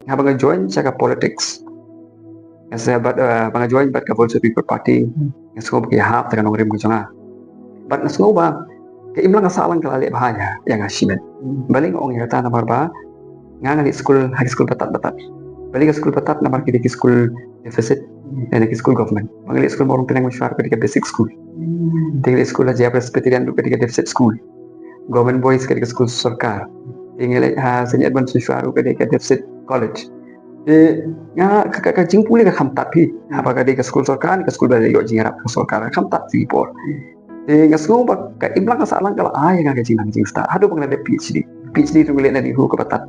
Habang join sa politics. Kasi bang join bat ka Voice of People Party. Ngasko ba hap ta kanong rim ko nga. Bat ngasko ba kay imlang kasalang kalali bahaya yang asimen. Baling ong yata na barba nga ngali school high school batat-batat. Balik ke school batat na marki di school deficit dan di school government. Mangali school morong pinang masyarakat ketika basic school. Tinggal school aja presbyterian ketika deficit school. Government boys ketika school sarkar. Tinggal seni advance masyarakat ketika deficit college. Nga kakajing puli ka kamtat pi. Apakah di ke school sarkar ke school balik jing harap ke sarkar kamtat pi por. Nga school ba ka iblang kasalang kala yang kakajing nang jing sta. Hado pang ada PhD. PhD tu ngeliat dari hu ke batat.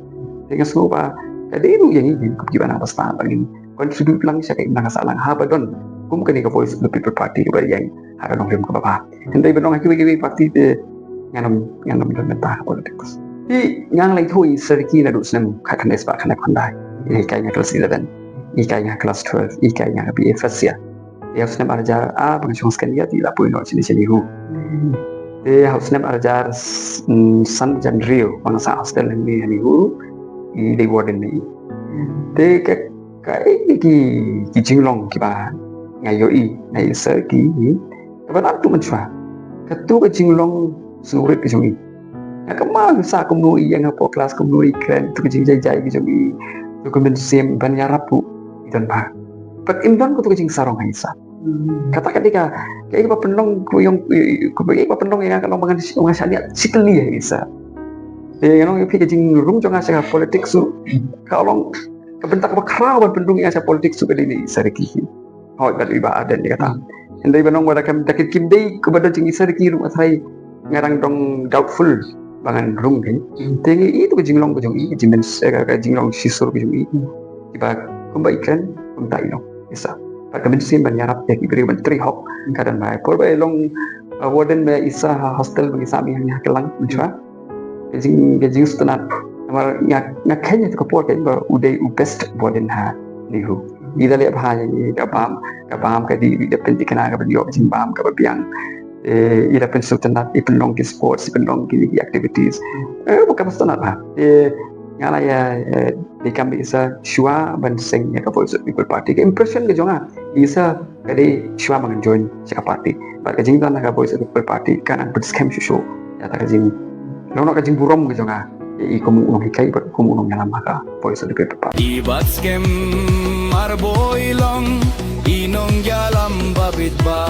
Nga school ba jadi itu yang ini kejiban apa setahun lagi kontribut lang siya kay nakasalang haba doon kung kani ka Voice of the People Party ba yang harap ng rim ka baba hindi ba nung kiwi party de nganom doon menta politics di ngang lay thui serki na dusnem kakanes ba kana kondai kay nga kelas 11 kay nga kelas 12 kay nga BA first year dia harus nem arjar pengasung skan dia tidak punya sini hu dia harus nem arjar san jan rio bangsa hostel ni hu di warden ni de cái jinglong ki ba ngayoi na isa ki ba na tu manchwa ka tu ka jinglong surit ki jongi ka ma sa kumno yang po kelas kumno ikren tu jing jai ki jongi tu ko men sem ban yarapu idan ba pat imdan ko tu jing sarong haisa kata ketika kayak ba penong ko yung ko ba penong yang ka bangan mengasania sikeli haisa yang pi kejing rum jangan saya politik su kalau kebentak bakarawan pendung yang saya politik su kedini sariki hoi bat iba adan dia kata endai banong wada kam takit kimdei kepada jing sariki rum atai ngarang dong doubtful bangan rum kan tengi itu kejing long kejong i kejing kejing long sisur kejong i tiba kembaikan unta ino isa pak kemensin banyarap ya kibri menteri hok kadan mai por bai long warden ba isa hostel bagi sami yang kelang mencoba Kejing setelah namar nyak kenya tu kapor kan ba udai best warden ha lihu ida le bahaya ni kapam ka di penting kena ka beliau kejing paham ka biang ida pen sultanat ipenong ki sports ipenong ki activities bukan setelah ba ngala ya di kami isa shua ban seng ya ka Voice of People Party ke impression ke jonga isa kadi shua mangan join sa party ba kejing tan ka Voice of People Party kan an scam show ya ta kejing Nono kajing burom gitu nga. Ikum unong hikay ba kum unong ngalam ka Voice of the People Party. Ibat skem marboy long inong yalam babit ba.